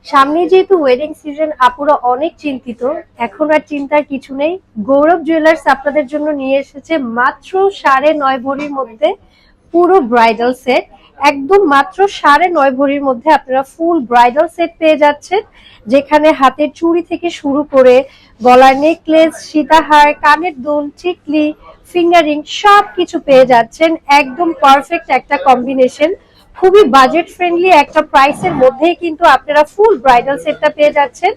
সামনে যেহেতু wedding season, আপুরা অনেক চিন্তিত। এখন আর চিন্তার কিছু নেই, গৌরব জুয়েলার্স আপনাদের জন্য নিয়ে এসেছে মাত্র 9.5 ভরির মধ্যে পুরো ব্রাইডাল সেট। একদম মাত্র 9.5 ভরির মধ্যে আপনারা ফুল ব্রাইডাল সেট পেয়ে যাচ্ছেন, যেখানে হাতের চুড়ি থেকে শুরু করে গলার নেকলেস, সীতাহার, কানের দুল, টিকলি, ফিঙ্গারিং সবকিছু পেয়ে যাচ্ছেন। একদম পারফেক্ট একটা কম্বিনেশন, খুবই বাজেট ফ্রেন্ডলি একটা প্রাইসের মধ্যেই কিন্তু আপনারা ফুল ব্রাইডাল সেটটা পেয়ে যাচ্ছেন।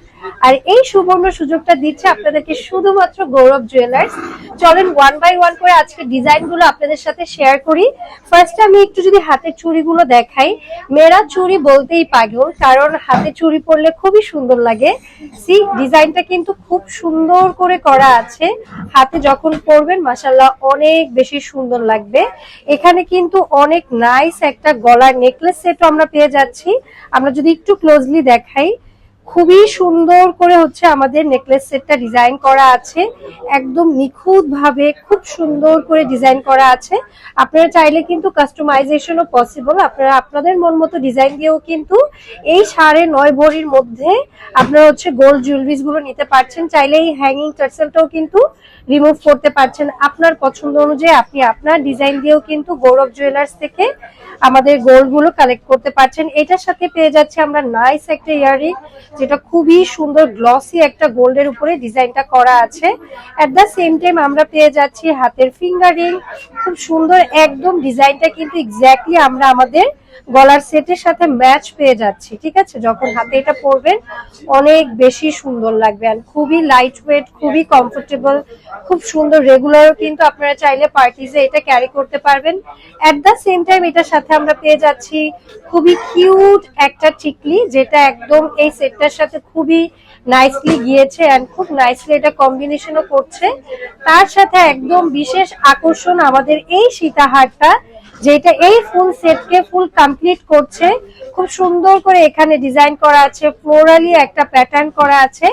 আর এই সুবর্ণ সুযোগটা দিচ্ছে আপনাদেরকে শুধুমাত্র গৌরব জুয়েলার্স। চলেন ওয়ান বাই ওয়ান করে আজকে ডিজাইনগুলো আপনাদের সাথে শেয়ার করি। ফার্স্ট আমি একটু যদি হাতের চুড়িগুলো দেখাই, মেয়েরা চুড়ি বলতেই পাগল, কারণ হাতে চুড়ি পরলে খুবই সুন্দর লাগে। সি ডিজাইনটা কিন্তু খুব সুন্দর করে করা আছে, হাতে যখন পরবেন মাশাআল্লাহ অনেক বেশি সুন্দর লাগবে। এখানে কিন্তু অনেক নাইস একটা গলার নেকলেস সেটও আমরা পেয়ে যাচ্ছি। আমরা যদি একটু ক্লোজলি দেখাই, খুবই সুন্দর করে হচ্ছে আমাদের নেকলেস সেটটা ডিজাইন করা আছে, একদম নিখুঁত ভাবে খুব সুন্দর করে ডিজাইন করা আছে। আপনারা চাইলে কিন্তু কাস্টমাইজেশনও পসিবল, আপনারা আপনাদের মন মতো ডিজাইন দিয়েও কিন্তু এই 9.5 ভরির মধ্যে আপনারা হচ্ছে গোল্ড জুয়েলারিজ গুলো নিতে পারছেন। চাইলে এই হ্যাঙ্গিং টার্সেলটাও কিন্তু রিমুভ করতে পারছেন আপনার পছন্দ অনুযায়ী। আপনি আপনার ডিজাইন দিয়েও কিন্তু গৌরব জুয়েলার্স থেকে আমাদের গোল্ড গুলো কালেক্ট করতে পারছেন। এটার সাথে পেয়ে যাচ্ছে আমরা নাইস একটা ইয়াররিং, যেটা খুবই সুন্দর গ্লসি একটা গোল্ডের উপরে ডিজাইনটা করা আছে। এট দ্য সেম টাইম আমরা পেয়ে যাচ্ছি হাতের ফিঙ্গারিং, খুব সুন্দর একদম ডিজাইনটা কিন্তু এক্স্যাক্টলি আমরা আমাদের গলার সেটের সাথে ম্যাচ পেয়ে যাচ্ছি। ঠিক আছে, যখন হাতে এটা পরবেন অনেক বেশি সুন্দর লাগবে। আর খুবই লাইট ওয়েট, খুবই কমফোর্টেবল, খুব সুন্দর। রেগুলারও কিন্তু আপনারা চাইলে পার্টিজে এটা ক্যারি করতে পারবেন। এট দ্য সেম টাইম এটার সাথে আমরা পেয়ে যাচ্ছি খুবই কিউট একটা টিকলি, যেটা একদম এই সেটটার সাথে খুবই নাইসলি গিয়েছে এন্ড খুব নাইসলি এটা কম্বিনেশনও করছে। তার সাথে একদম বিশেষ আকর্ষণ আমাদের এই সীতাহারটা, যেটা এই ফুল সেটকে ফুল কমপ্লিট করছে। খুব সুন্দর করে এখানে ডিজাইন করা আছে, ফ্লোরালি একটা প্যাটার্ন করা আছে।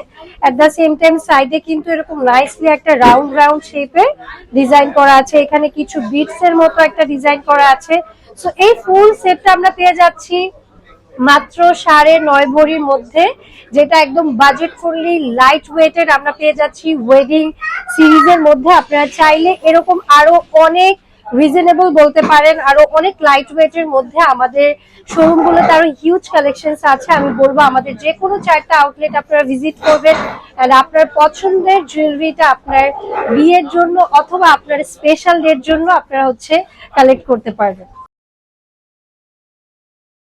এট দ্য সেম টাইম সাইডে কিন্তু এরকম নাইসলি একটা রাউন্ড রাউন্ড শেপের ডিজাইন করা আছে, এখানে কিছু বিটস এর মতো একটা ডিজাইন করা আছে। সো এই ফুল সেটটা আমরা পেয়ে যাচ্ছি মাত্র 9.5 ভরির মধ্যে, যেটা একদম বাজেট ফ্রেন্ডলি লাইট ওয়েটেড আমরা পেয়ে যাচ্ছি ওয়েডিং সিরিজের মধ্যে। আপনারা চাইলে এরকম আরো অনেক রিজনেবল বলতে পারেন, আরো অনেক লাইট ওয়েটের মধ্যে আমাদের শোরুম গুলোতে আরো হিউজ কালেকশনস আছে। আমি বলবো আমাদের যে কোনো 4টা আউটলেট আপনারা ভিজিট করবেন, আর আপনার পছন্দের জুয়েলারিটা আপনার বিয়ের জন্য অথবা আপনার স্পেশাল ডের জন্য আপনারা হচ্ছে কালেক্ট করতে পারবেন।